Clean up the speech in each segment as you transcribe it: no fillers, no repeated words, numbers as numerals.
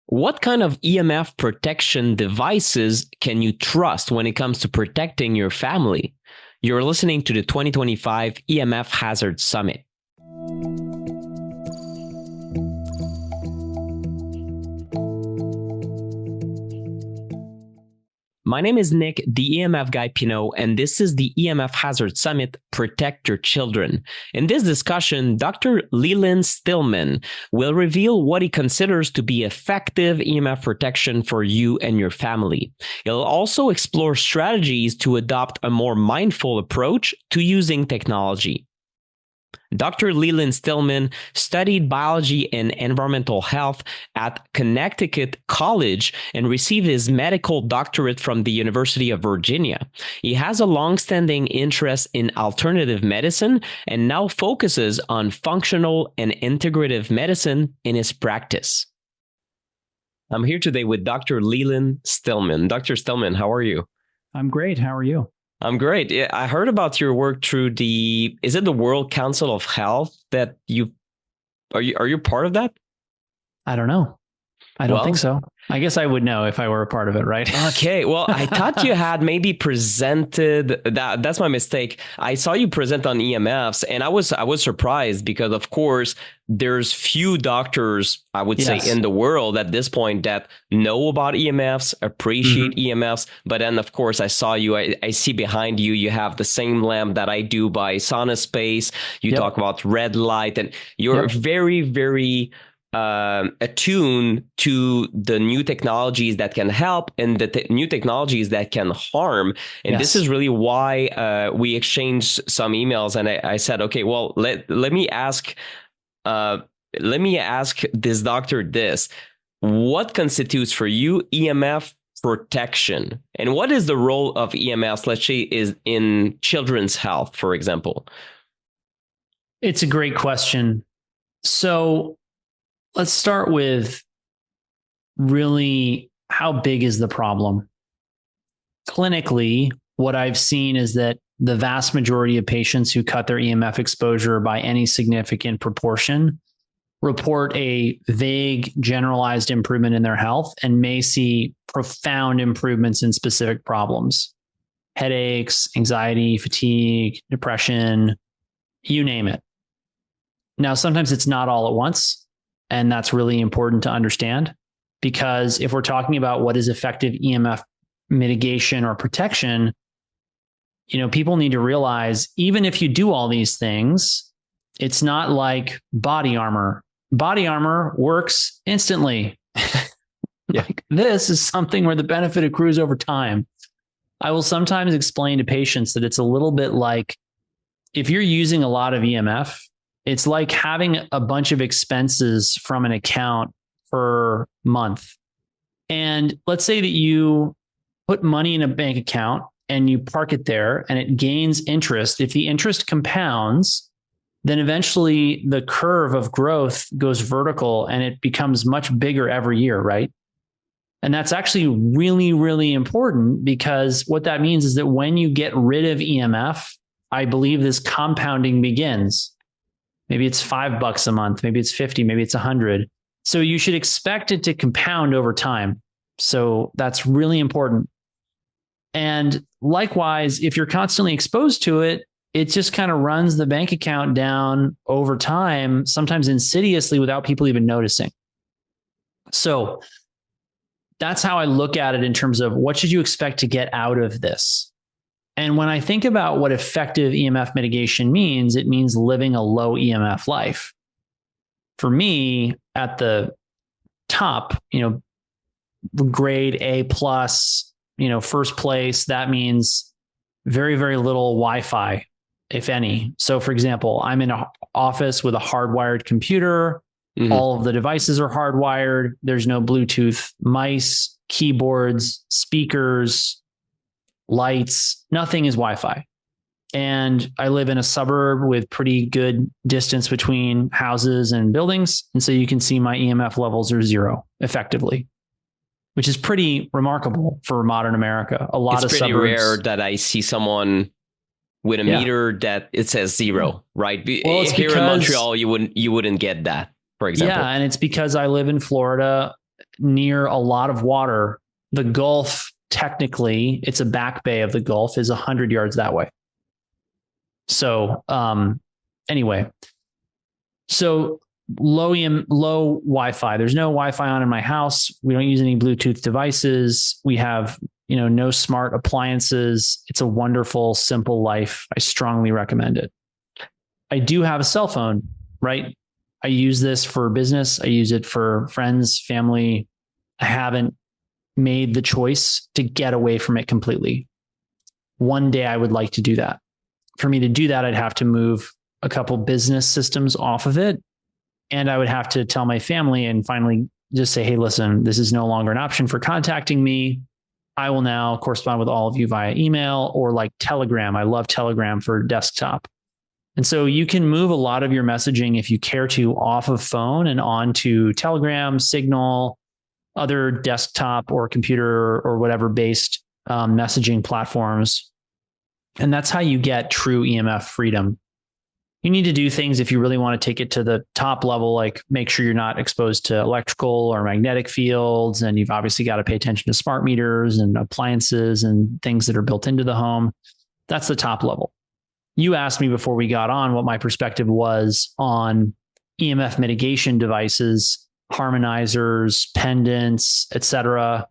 What kind of EMF protection devices can you trust when it comes to protecting your family? You're listening to the 2025 EMF Hazard Summit. My name is Nick, the EMF Guy Pinot, and this is the EMF Hazard Summit, Protect Your Children. In this discussion, Dr. Leland Stillman will reveal what he considers to be effective EMF protection for you and your family. He'll also explore strategies to adopt a more mindful approach to using technology. Dr. Leland Stillman studied biology and environmental health at Connecticut College and received his medical doctorate from the University of Virginia. He has a long-standing interest in alternative medicine and now focuses on functional and integrative medicine in his practice. I'm here today with Dr. Leland Stillman. Dr. Stillman, how are you? I'm great. How are you? I'm great. I heard about your work through is it the World Council of Health that are you part of that? I don't know. I don't think so. I guess I would know if I were a part of it, right? Okay. Well, I thought you had maybe presented that. That's my mistake. I saw you present on EMFs and I was surprised because of course there's few doctors, I would say, in the world at this point that know about EMFs, appreciate EMFs. But then of course I saw you, I see behind you, you have the same lamp that I do by Sauna Space. You talk about red light and you're very, very attuned to the new technologies that can help and the new technologies that can harm. And this is really why we exchanged some emails. And I said, okay, well, let me ask this doctor this. What constitutes for you EMF protection? And what is the role of EMFs, let's say, is in children's health, for example? It's a great question. So let's start with really how big is the problem? Clinically, what I've seen is that the vast majority of patients who cut their EMF exposure by any significant proportion report a vague, generalized improvement in their health and may see profound improvements in specific problems. Headaches, anxiety, fatigue, depression, you name it. Now, sometimes it's not all at once. And that's really important to understand because if we're talking about what is effective EMF mitigation or protection, people need to realize even if you do all these things, it's not like body armor. Body armor works instantly. Like this is something where the benefit accrues over time. I will sometimes explain to patients that it's a little bit like if you're using a lot of EMF, it's like having a bunch of expenses from an account per month. And let's say that you put money in a bank account and you park it there and it gains interest. If the interest compounds, then eventually the curve of growth goes vertical and it becomes much bigger every year, right? And that's actually really, really important because what that means is that when you get rid of EMF, I believe this compounding begins. Maybe it's $5 a month, maybe it's 50, maybe it's 100. So you should expect it to compound over time. So that's really important. And likewise, if you're constantly exposed to it, it just kind of runs the bank account down over time, sometimes insidiously without people even noticing. So that's how I look at it in terms of what should you expect to get out of this? And when I think about what effective EMF mitigation means, it means living a low EMF life. For me, at the top, grade A plus, first place, that means very, very little Wi-Fi, if any. So for example, I'm in an office with a hardwired computer. All of the devices are hardwired. There's no Bluetooth mice, keyboards, speakers, lights, nothing is Wi-Fi. And I live in a suburb with pretty good distance between houses and buildings. And so you can see my EMF levels are zero effectively, which is pretty remarkable for modern America. A lot of suburbs. It's pretty rare that I see someone with a meter that it says zero, right? Well, here in Montreal, you wouldn't get that, for example. Yeah, and it's because I live in Florida near a lot of water. The Gulf, technically, it's a back bay of the Gulf, is 100 yards that way. So anyway, so low Wi-Fi. There's no Wi-Fi on in my house. We don't use any Bluetooth devices. We have, no smart appliances. It's a wonderful, simple life. I strongly recommend it. I do have a cell phone, right? I use this for business. I use it for friends, family. I haven't made the choice to get away from it completely. One day I would like to do that. For me to do that, I'd have to move a couple business systems off of it. And I would have to tell my family and finally just say, hey, listen, this is no longer an option for contacting me. I will now correspond with all of you via email or like Telegram. I love Telegram for desktop. And so you can move a lot of your messaging, if you care to, off of phone and onto Telegram, Signal, other desktop or computer or whatever based messaging platforms. And that's how you get true EMF freedom. You need to do things if you really want to take it to the top level, like make sure you're not exposed to electrical or magnetic fields. And you've obviously got to pay attention to smart meters and appliances and things that are built into the home. That's the top level. You asked me before we got on what my perspective was on EMF mitigation devices, harmonizers, pendants, etc.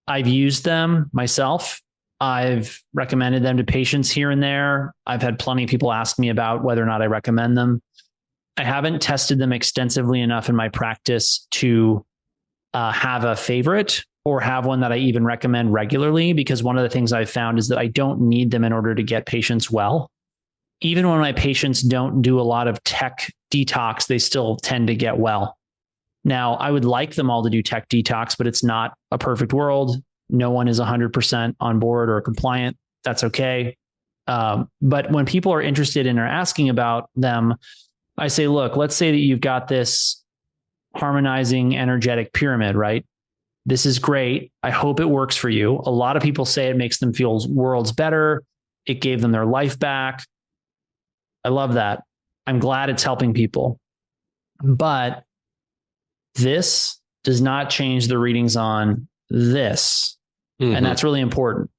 I've used them myself. I've recommended them to patients here and there. I've had plenty of people ask me about whether or not I recommend them. I haven't tested them extensively enough in my practice to have a favorite or have one that I even recommend regularly, because one of the things I've found is that I don't need them in order to get patients well. Even when my patients don't do a lot of tech detox, they still tend to get well. Now, I would like them all to do tech detox, but it's not a perfect world. No one is 100% on board or compliant. That's okay. But when people are interested and are asking about them, I say, look, let's say that you've got this harmonizing energetic pyramid, right? This is great. I hope it works for you. A lot of people say it makes them feel worlds better. It gave them their life back. I love that. I'm glad it's helping people. But this does not change the readings on this. Mm-hmm. And that's really important.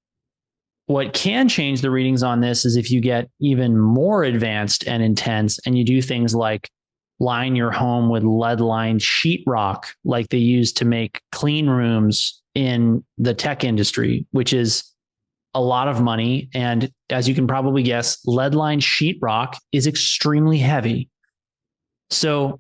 What can change the readings on this is if you get even more advanced and intense and you do things like line your home with lead-lined sheetrock, like they use to make clean rooms in the tech industry, which is a lot of money. And as you can probably guess, lead-lined sheetrock is extremely heavy. So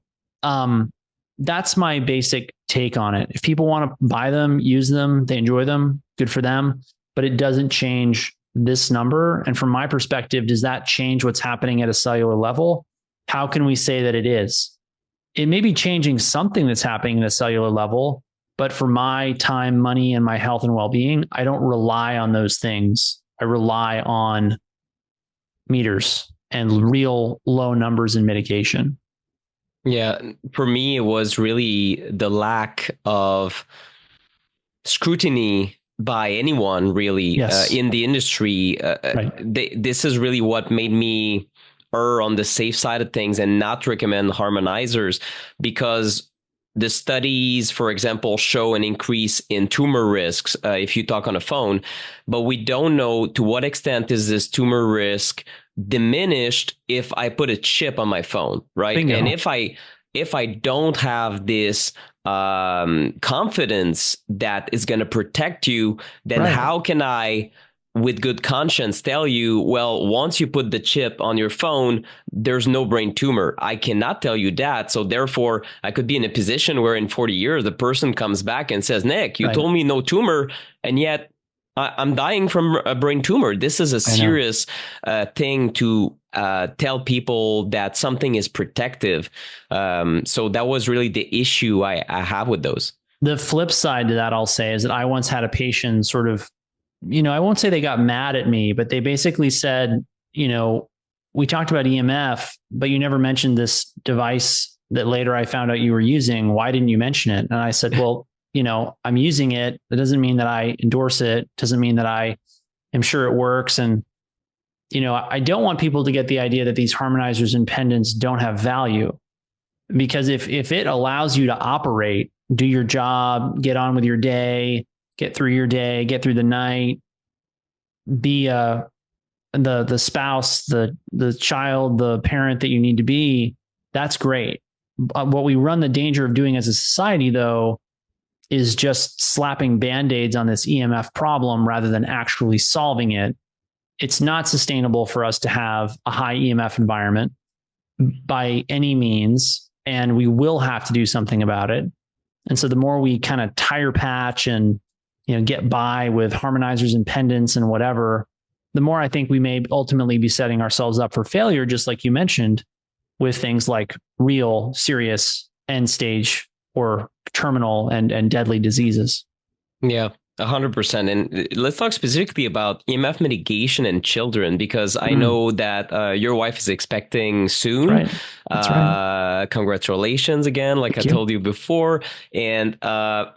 that's my basic take on it. If people want to buy them, use them, they enjoy them, good for them, but it doesn't change this number. And from my perspective, does that change what's happening at a cellular level? How can we say that it is? It may be changing something that's happening at a cellular level, but for my time, money, and my health and well-being, I don't rely on those things. I rely on meters and real low numbers in mitigation. Yeah, for me, it was really the lack of scrutiny by anyone really in the industry. Right. This is really what made me err on the safe side of things and not recommend harmonizers, because the studies, for example, show an increase in tumor risks if you talk on a phone, but we don't know to what extent is this tumor risk diminished if I put a chip on my phone, right? Bingo. And if I don't have this confidence that it's going to protect you, then how can I, with good conscience, tell you, well, once you put the chip on your phone, there's no brain tumor? I cannot tell you that. So therefore, I could be in a position where in 40 years, the person comes back and says, Nick, you told me no tumor, and yet I'm dying from a brain tumor. This is a serious thing to tell people that something is protective. So that was really the issue I have with those. The flip side to that, I'll say, is that I once had a patient sort of, I won't say they got mad at me, but they basically said, we talked about EMF, but you never mentioned this device that later I found out you were using. Why didn't you mention it? And I said, well, I'm using it. That doesn't mean that I endorse it. Doesn't mean that I am sure it works. And, I don't want people to get the idea that these harmonizers and pendants don't have value, because if it allows you to operate do your job, get on with your day, get through your day, get through the night, be the spouse, the child, the parent that you need to be. That's great. What we run the danger of doing as a society, though, is just slapping Band-Aids on this EMF problem rather than actually solving it. It's not sustainable for us to have a high EMF environment by any means, and we will have to do something about it. And so the more we kind of tire patch and get by with harmonizers and pendants and whatever, the more I think we may ultimately be setting ourselves up for failure, just like you mentioned, with things like real, serious end stage or terminal and deadly diseases. Yeah, 100%. And let's talk specifically about EMF mitigation in children, because I know that your wife is expecting soon. That's right. Congratulations again, like I told you before. And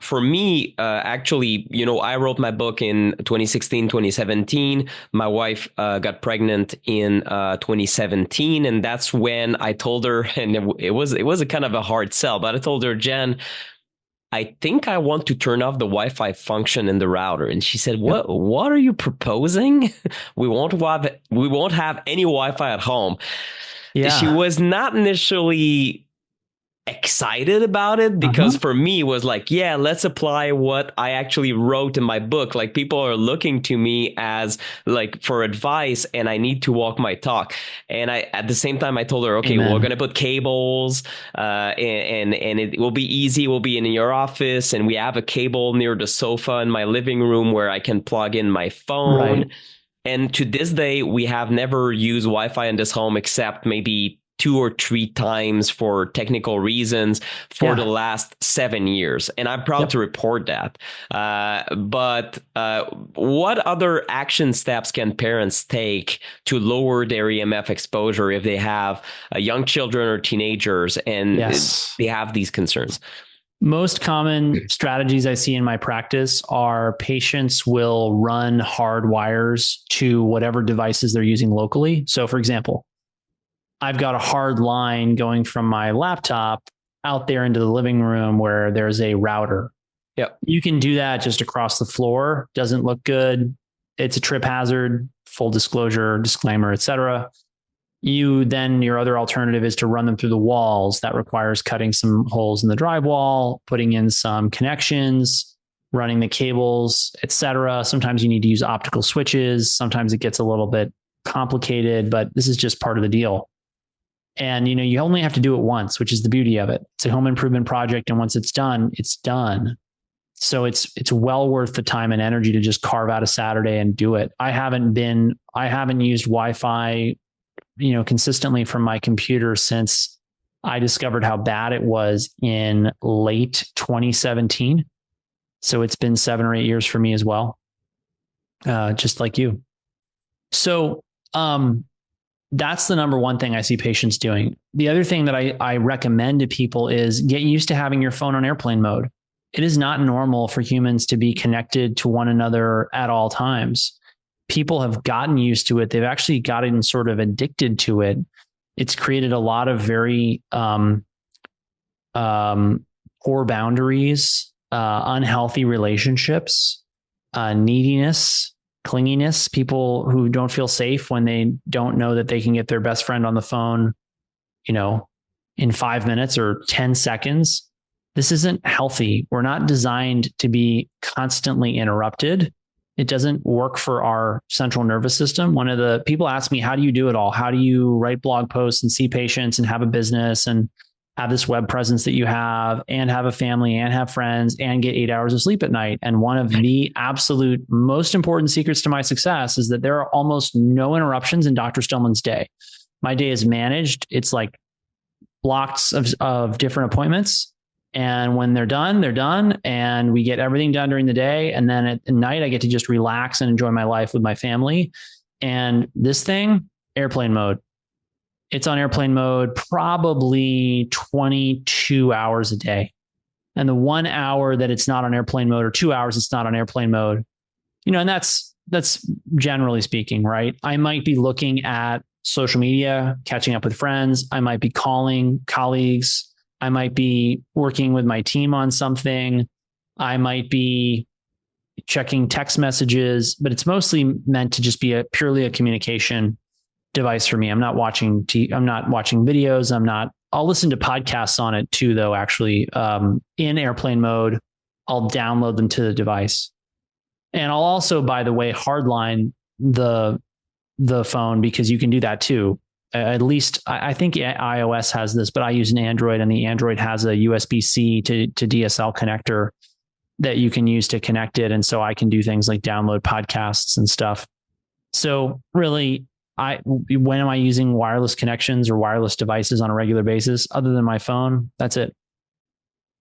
for me, actually, I wrote my book in 2016, 2017. My wife got pregnant in 2017. And that's when I told her, and it was a kind of a hard sell, but I told her, Jen, I think I want to turn off the Wi-Fi function in the router. And she said, what are you proposing? We won't have any Wi-Fi at home. Yeah. She was not initially excited about it, because for me it was like, yeah, let's apply what I actually wrote in my book. Like, people are looking to me as like for advice, and I need to walk my talk. And at the same time I told her, okay, Amen. We're gonna put cables and it will be easy. We'll be in your office, and we have a cable near the sofa in my living room where I can plug in my phone. Right. And to this day, we have never used Wi-Fi in this home except maybe 2 or 3 times for technical reasons for the last 7 years. And I'm proud to report that. But what other action steps can parents take to lower their EMF exposure if they have young children or teenagers and they have these concerns? Most common strategies I see in my practice are patients will run hard wires to whatever devices they're using locally. So for example, I've got a hard line going from my laptop out there into the living room where there's a router. Yep. You can do that just across the floor. Doesn't look good. It's a trip hazard, full disclosure, disclaimer, etc. Your other alternative is to run them through the walls. That requires cutting some holes in the drywall, putting in some connections, running the cables, etc. Sometimes you need to use optical switches. Sometimes it gets a little bit complicated, but this is just part of the deal. And, you only have to do it once, which is the beauty of it. It's a home improvement project. And once it's done, it's done. So it's well worth the time and energy to just carve out a Saturday and do it. I haven't used Wi-Fi, consistently from my computer since I discovered how bad it was in late 2017. So it's been 7 or 8 years for me as well. Just like you. So, that's the number one thing I see patients doing. The other thing that I recommend to people is get used to having your phone on airplane mode. It is not normal for humans to be connected to one another at all times. People have gotten used to it. They've actually gotten sort of addicted to it. It's created a lot of very poor boundaries, unhealthy relationships, neediness, clinginess, people who don't feel safe when they don't know that they can get their best friend on the phone, in 5 minutes or 10 seconds. This isn't healthy. We're not designed to be constantly interrupted. It doesn't work for our central nervous system. One of the people ask me, how do you do it all? How do you write blog posts and see patients and have a business and have this web presence that you have and have a family and have friends and get 8 hours of sleep at night? And one of the absolute most important secrets to my success is that there are almost no interruptions in Dr. Stillman's day. My day is managed. It's like blocks of different appointments. And when they're done, and we get everything done during the day. And then at night, I get to just relax and enjoy my life with my family. And this thing, airplane mode. It's on airplane mode probably 22 hours a day. And the 1 hour that it's not on airplane mode, or 2 hours it's not on airplane mode, and that's generally speaking, right? I might be looking at social media, catching up with friends. I might be calling colleagues. I might be working with my team on something. I might be checking text messages, but it's mostly meant to just be purely a communication device for me. I'm not watching videos. I'll listen to podcasts on it too, though, actually, in airplane mode. I'll download them to the device. And I'll also, by the way, hardline the phone, because you can do that too. At least I think iOS has this, but I use an Android, and the Android has a USB-C to DSL connector that you can use to connect it. And so I can do things like download podcasts and stuff. So really, when am I using wireless connections or wireless devices on a regular basis other than my phone? That's it.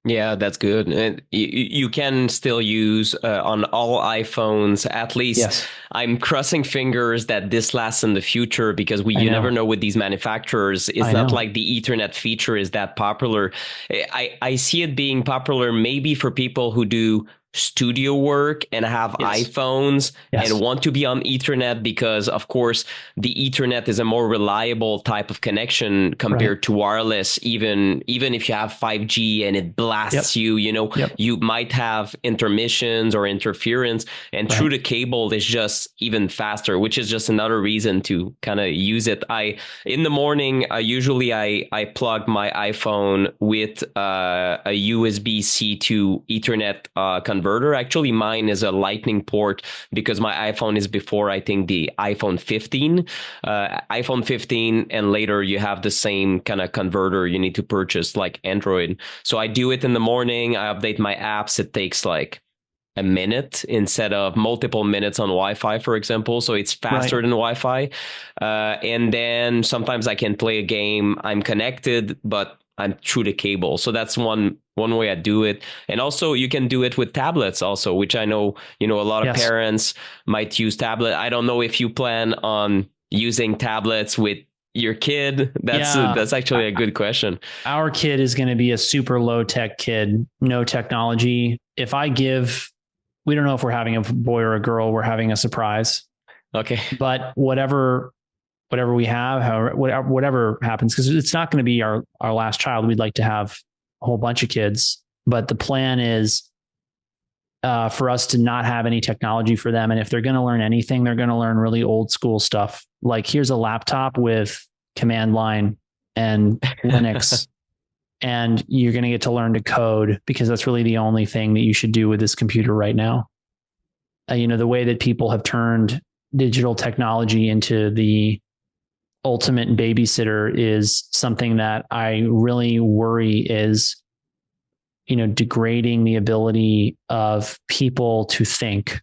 Yeah, that's good. And you can still use on all iPhones, at least. Yes. I'm crossing fingers that this lasts in the future, because you never know with these manufacturers. It's not like the Ethernet feature is that popular. I see it being popular maybe for people who do studio work and have iPhones and want to be on Ethernet, because of course the Ethernet is a more reliable type of connection compared to wireless. Even if you have 5G and it blasts you, you might have intermissions or interference, and through the cable is just even faster, which is just another reason to kind of use it. In the morning, usually I plug my iPhone with a USB-C to Ethernet converter. Actually, mine is a lightning port, because my iPhone is before, I think, the iPhone 15. iPhone 15, and later you have the same kind of converter you need to purchase like Android. So I do it in the morning. I update my apps. It takes like a minute instead of multiple minutes on Wi-Fi, for example. So it's faster than Wi-Fi. And then sometimes I can play a game. I'm connected, but I'm through the cable. So that's one way I do it. And also you can do it with tablets also, which I know, a lot of parents might use tablet. I don't know if you plan on using tablets with your kid. That's actually a good question. Our kid is going to be a super low tech kid, no technology. We don't know if we're having a boy or a girl, we're having a surprise. Okay. But whatever we have, whatever happens, because it's not going to be our last child. We'd like to have a whole bunch of kids, but the plan is for us to not have any technology for them. And if they're going to learn anything, they're going to learn really old school stuff. Like, here's a laptop with command line and Linux, and you're going to get to learn to code, because that's really the only thing that you should do with this computer right now. The way that people have turned digital technology into the ultimate babysitter is something that I really worry is, degrading the ability of people to think.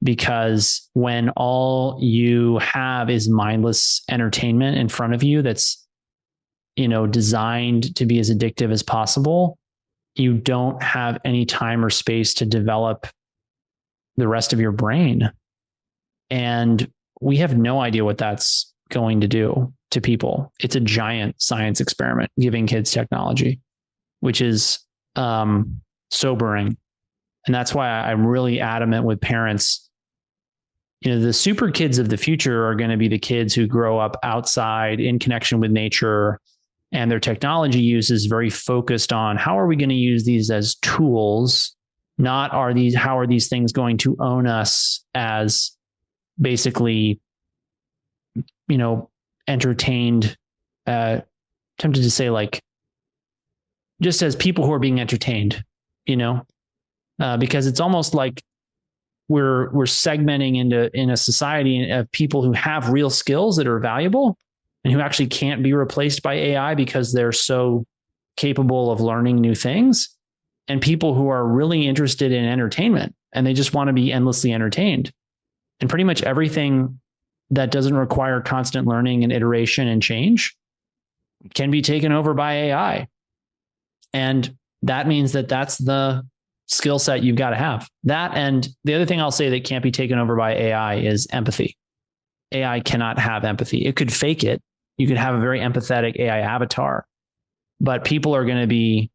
Because when all you have is mindless entertainment in front of you that's, designed to be as addictive as possible, you don't have any time or space to develop the rest of your brain. And we have no idea what that's going to do to people. It's a giant science experiment, giving kids technology, which is sobering. And that's why I'm really adamant with parents. The super kids of the future are going to be the kids who grow up outside in connection with nature, and their technology use is very focused on how are we going to use these as tools, not how are these things going to own us as basically, entertained, tempted to say, like, just as people who are being entertained, because it's almost like we're segmenting in a society of people who have real skills that are valuable and who actually can't be replaced by AI because they're so capable of learning new things, and people who are really interested in entertainment and they just want to be endlessly entertained. And pretty much everything that doesn't require constant learning and iteration and change can be taken over by AI. And that means that that's the skill set you've got to have. That, and the other thing I'll say that can't be taken over by AI is empathy. AI cannot have empathy. It could fake it. You could have a very empathetic AI avatar, but people are going to be,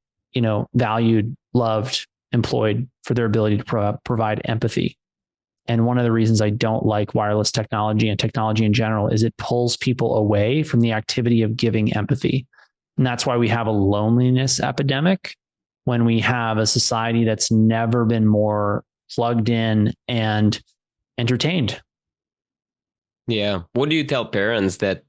valued, loved, employed for their ability to provide empathy. And one of the reasons I don't like wireless technology and technology in general is it pulls people away from the activity of giving empathy. And that's why we have a loneliness epidemic when we have a society that's never been more plugged in and entertained. Yeah. What do you tell parents that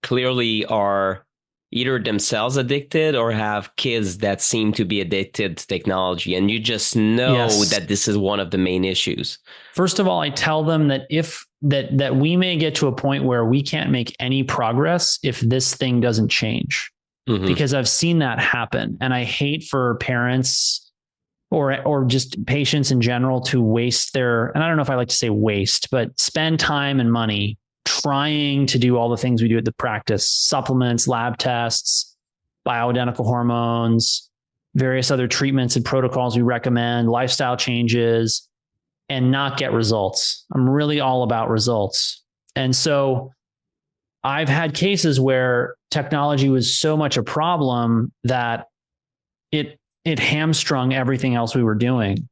clearly are either themselves addicted or have kids that seem to be addicted to technology, and you just know that this is one of the main issues? First of all, I tell them that that we may get to a point where we can't make any progress if this thing doesn't change. Because I've seen that happen, and I hate for parents or just patients in general to waste and I don't know if I like to say waste, but spend time and money trying to do all the things we do at the practice: supplements, lab tests, bioidentical hormones, various other treatments and protocols we recommend, lifestyle changes, and not get results. I'm really all about results. And so I've had cases where technology was so much a problem that it hamstrung everything else we were doing.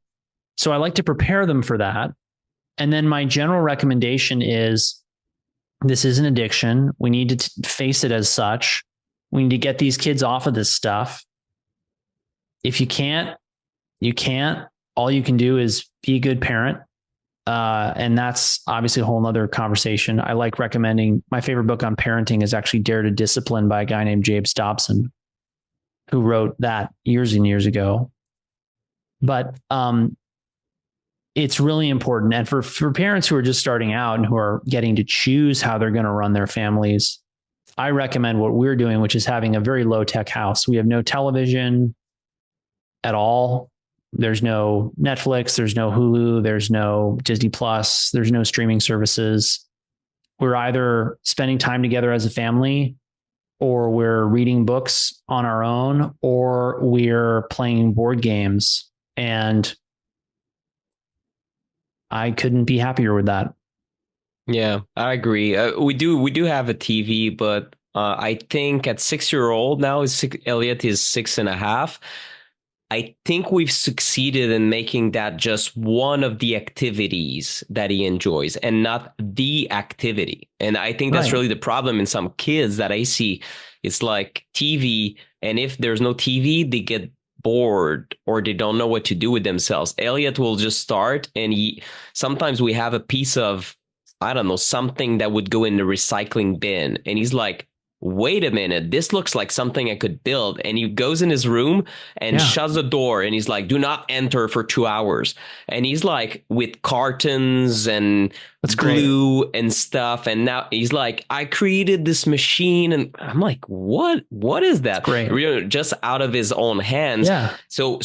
So I like to prepare them for that. And then my general recommendation is, this is an addiction. We need to face it as such. We need to get these kids off of this stuff. If you can't, you can't. All you can do is be a good parent. And that's obviously a whole nother conversation. I like recommending, my favorite book on parenting is actually Dare to Discipline by a guy named James Dobson, who wrote that years and years ago. But it's really important. And for parents who are just starting out and who are getting to choose how they're going to run their families, I recommend what we're doing, which is having a very low tech house. We have no television at all. There's no Netflix, there's no Hulu, there's no Disney Plus, there's no streaming services. We're either spending time together as a family, or we're reading books on our own, or we're playing board games. And I couldn't be happier with that. Yeah, I agree. We do have a TV, but I think at 6-year-old now, Elliot is 6.5. I think we've succeeded in making that just one of the activities that he enjoys and not the activity. And I think that's really the problem in some kids that I see. It's like TV. And if there's no TV, they get bored or they don't know what to do with themselves. Elliot will just start, and sometimes we have a piece of, I don't know, something that would go in the recycling bin. And he's like, wait a minute, this looks like something I could build. And he goes in his room and shuts the door, and he's like, do not enter for 2 hours. And he's like with cartons and glue and stuff. And now he's like, I created this machine. And I'm like, what is that? Really, just out of his own hands. Yeah. So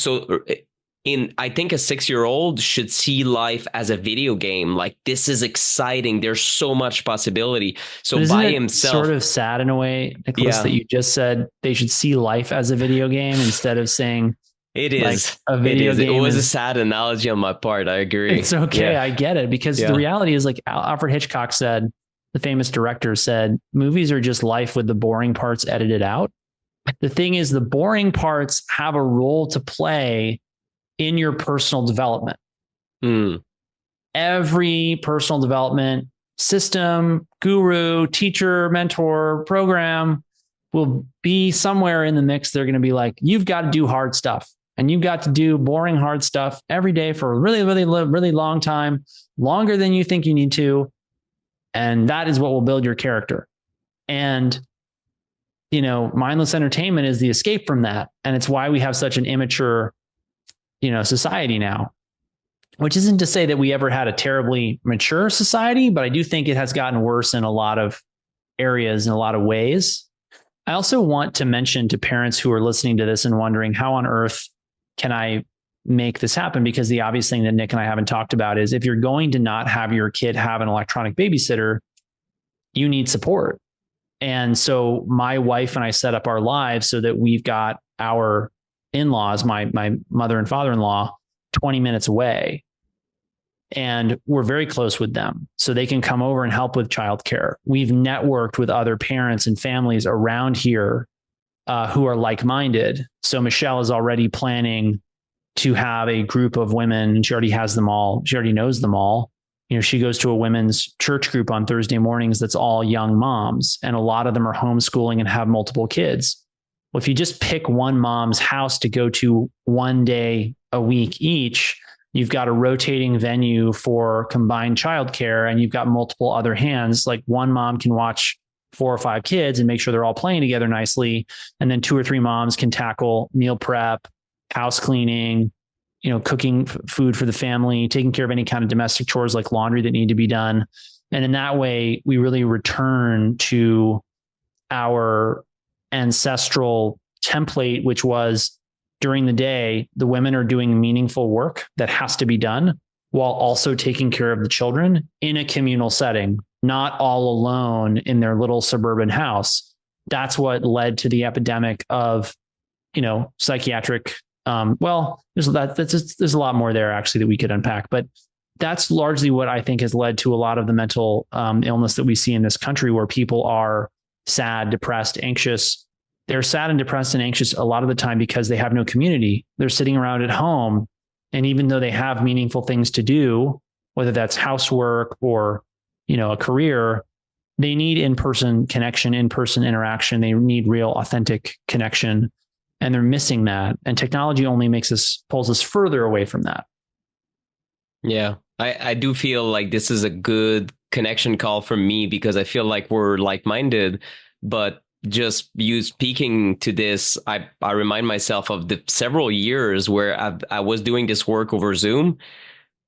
I think a 6-year-old should see life as a video game. Like, this is exciting. There's so much possibility. So by himself, sort of sad in a way, Nicholas, that you just said they should see life as a video game instead of saying it is like a video game. It was a sad analogy on my part. I agree. It's okay. I get it, because the reality is, like Alfred Hitchcock said, the famous director said, movies are just life with the boring parts edited out. The thing is, the boring parts have a role to play in your personal development. Every personal development system, guru, teacher, mentor, program will be somewhere in the mix. They're going to be like, you've got to do hard stuff, and you've got to do boring, hard stuff every day for a really, really, really long time, longer than you think you need to. And that is what will build your character. And, mindless entertainment is the escape from that. And it's why we have such an immature society now, which isn't to say that we ever had a terribly mature society, but I do think it has gotten worse in a lot of areas, in a lot of ways. I also want to mention to parents who are listening to this and wondering, how on earth can I make this happen? Because the obvious thing that Nick and I haven't talked about is, if you're going to not have your kid have an electronic babysitter, you need support. And so my wife and I set up our lives so that we've got our in-laws, my mother and father-in-law, 20 minutes away. And we're very close with them, so they can come over and help with childcare. We've networked with other parents and families around here who are like-minded. So Michelle is already planning to have a group of women. She already has them all. She already knows them all. She goes to a women's church group on Thursday mornings that's all young moms, and a lot of them are homeschooling and have multiple kids. Well, if you just pick one mom's house to go to one day a week each, you've got a rotating venue for combined childcare, and you've got multiple other hands. Like one mom can watch 4 or 5 kids and make sure they're all playing together nicely. And then 2 or 3 moms can tackle meal prep, house cleaning, cooking food for the family, taking care of any kind of domestic chores like laundry that need to be done. And in that way, we really return to our ancestral template, which was during the day, the women are doing meaningful work that has to be done while also taking care of the children in a communal setting, not all alone in their little suburban house. That's what led to the epidemic of, psychiatric. There's a lot more there actually that we could unpack, but that's largely what I think has led to a lot of the mental illness that we see in this country, where people are sad, depressed, anxious. They're sad and depressed and anxious a lot of the time because they have no community. They're sitting around at home. And even though they have meaningful things to do, whether that's housework or, a career, they need in-person connection, in-person interaction. They need real authentic connection, and they're missing that. And technology only pulls us further away from that. Yeah, I do feel like this is a good connection call for me, because I feel like we're like-minded, but just you speaking to this, I remind myself of the several years where I was doing this work over Zoom,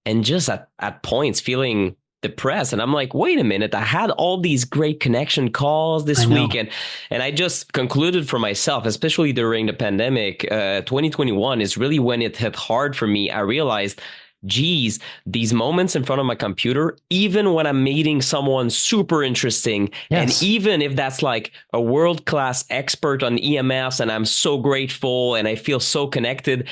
and just at points feeling depressed. And I'm like, wait a minute, I had all these great connection calls this week. And I just concluded for myself, especially during the pandemic, 2021 is really when it hit hard for me. I realized, geez, these moments in front of my computer, even when I'm meeting someone super interesting, yes, and even if that's like a world-class expert on EMFs, and I'm so grateful and I feel so connected,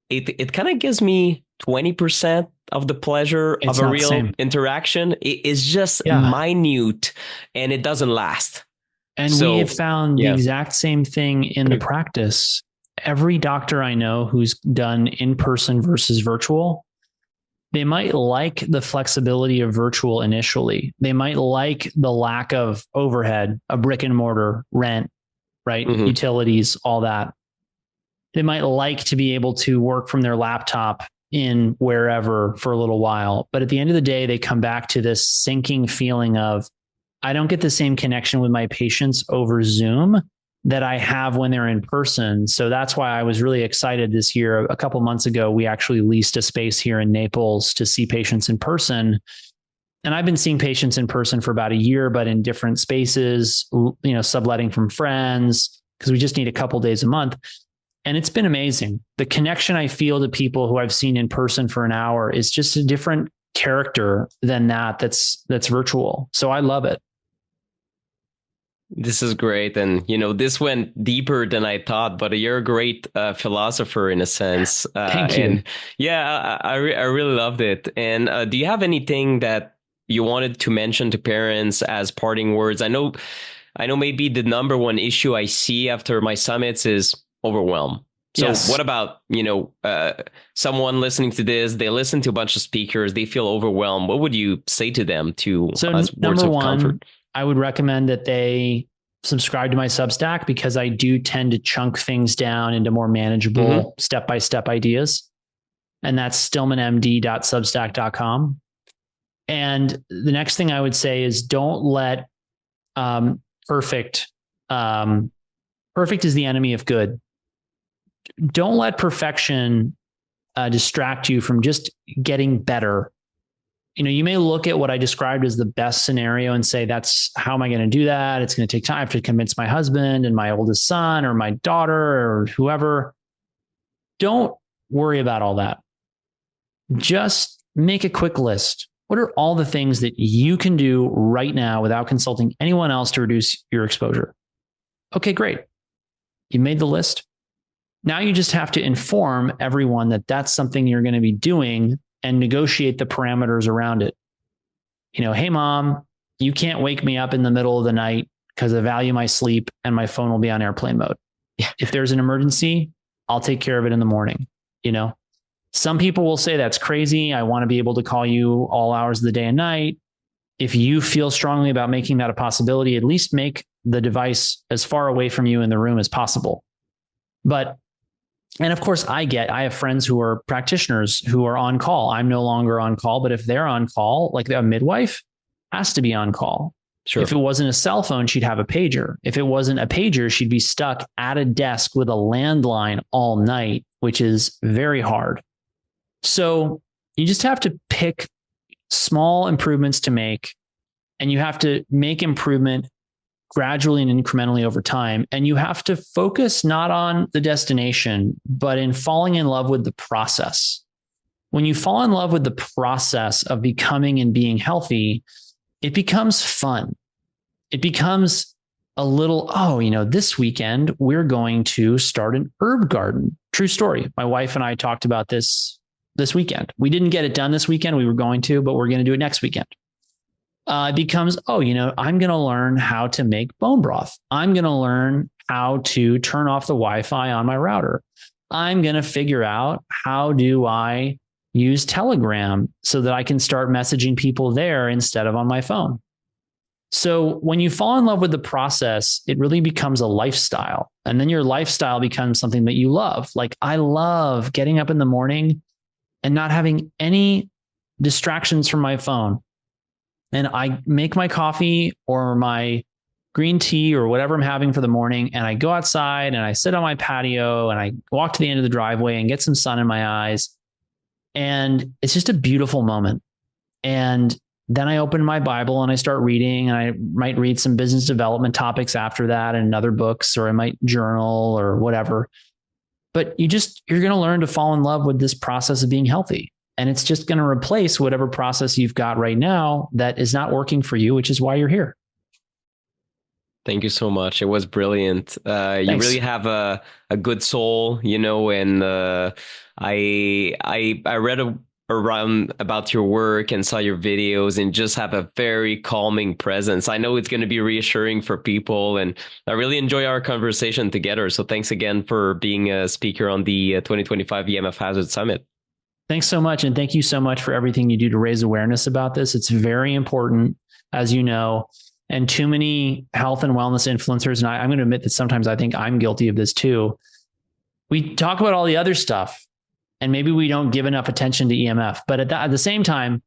it kind of gives me 20% of the pleasure of a real interaction. It is just minute, and it doesn't last. And we have found the exact same thing in the practice. Every doctor I know who's done in-person versus virtual, they might like the flexibility of virtual initially. They might like the lack of overhead, a brick and mortar, rent, right? Mm-hmm. Utilities, all that. They might like to be able to work from their laptop in wherever for a little while. But at the end of the day, they come back to this sinking feeling of, I don't get the same connection with my patients over Zoom that I have when they're in person. So that's why I was really excited this year. A couple months ago, we actually leased a space here in Naples to see patients in person. And I've been seeing patients in person for about a year, but in different spaces, subletting from friends, because we just need a couple days a month. And it's been amazing. The connection I feel to people who I've seen in person for an hour is just a different character than that's virtual. So I love it. This is great. And, this went deeper than I thought, but you're a great philosopher in a sense. Thank you. And I really loved it. And do you have anything that you wanted to mention to parents as parting words? I know maybe the number one issue I see after my summits is overwhelm. So what about, someone listening to this, they listen to a bunch of speakers, they feel overwhelmed. What would you say to them as words of comfort? I would recommend that they subscribe to my Substack, because I do tend to chunk things down into more manageable step-by-step ideas. And that's stillmanmd.substack.com. And the next thing I would say is, don't let perfect is the enemy of good. Don't let perfection distract you from just getting better. You may look at what I described as the best scenario and say, that's how am I going to do that? It's going to take time. I have to convince my husband and my oldest son or my daughter or whoever. Don't worry about all that. Just make a quick list. What are all the things that you can do right now without consulting anyone else to reduce your exposure? Okay, great. You made the list. Now you just have to inform everyone that that's something you're going to be doing and negotiate the parameters around it. Hey, mom, you can't wake me up in the middle of the night because I value my sleep and my phone will be on airplane mode. If there's an emergency, I'll take care of it in the morning. Some people will say that's crazy. I want to be able to call you all hours of the day and night. If you feel strongly about making that a possibility, at least make the device as far away from you in the room as possible. But, and of course, I have friends who are practitioners who are on call. I'm no longer on call, but if they're on call, like a midwife has to be on call. Sure. If it wasn't a cell phone, she'd have a pager. If it wasn't a pager, she'd be stuck at a desk with a landline all night, which is very hard. So you just have to pick small improvements to make, and you have to make improvement gradually and incrementally over time. And you have to focus not on the destination, but in falling in love with the process. When you fall in love with the process of becoming and being healthy, it becomes fun. It becomes a little, this weekend, we're going to start an herb garden. True story. My wife and I talked about this weekend. We didn't get it done this weekend. We were going to, but we're going to do it next weekend. It becomes, I'm going to learn how to make bone broth. I'm going to learn how to turn off the Wi-Fi on my router. I'm going to figure out how do I use Telegram so that I can start messaging people there instead of on my phone. So when you fall in love with the process, it really becomes a lifestyle. And then your lifestyle becomes something that you love. Like I love getting up in the morning and not having any distractions from my phone. And I make my coffee or my green tea or whatever I'm having for the morning. And I go outside and I sit on my patio and I walk to the end of the driveway and get some sun in my eyes. And it's just a beautiful moment. And then I open my Bible and I start reading, and I might read some business development topics after that and other books, or I might journal or whatever. But you're going to learn to fall in love with this process of being healthy. And it's just going to replace whatever process you've got right now that is not working for you, which is why you're here. Thank you so much. It was brilliant. You really have a good soul, and I read around about your work and saw your videos and just have a very calming presence. I know it's going to be reassuring for people, and I really enjoy our conversation together. So thanks again for being a speaker on the 2025 EMF Hazard Summit. Thanks so much. And thank you so much for everything you do to raise awareness about this. It's very important, as you know, and too many health and wellness influencers, and I'm going to admit that sometimes I think I'm guilty of this too. We talk about all the other stuff, and maybe we don't give enough attention to EMF. But at the same time,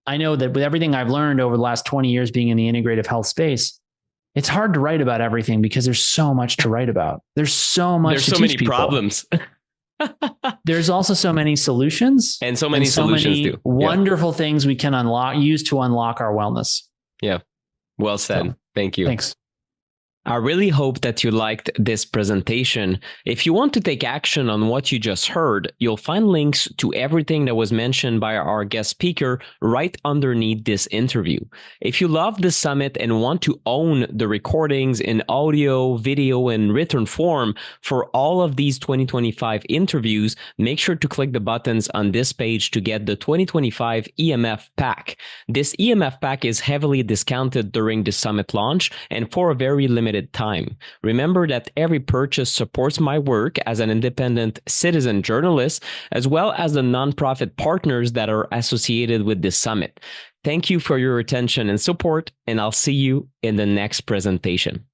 I know that with everything I've learned over the last 20 years being in the integrative health space, it's hard to write about everything because there's so much to write about. There's so much. There's so many problems. There's also so many solutions, and so many solutions too. Wonderful things we can use to unlock our wellness. Yeah. Well said. Thank you. Thanks. I really hope that you liked this presentation. If you want to take action on what you just heard, you'll find links to everything that was mentioned by our guest speaker right underneath this interview. If you love the summit and want to own the recordings in audio, video, and written form for all of these 2025 interviews, make sure to click the buttons on this page to get the 2025 EMF Pack. This EMF Pack is heavily discounted during the summit launch and for a very limited time. Remember that every purchase supports my work as an independent citizen journalist, as well as the nonprofit partners that are associated with this summit. Thank you for your attention and support, and I'll see you in the next presentation.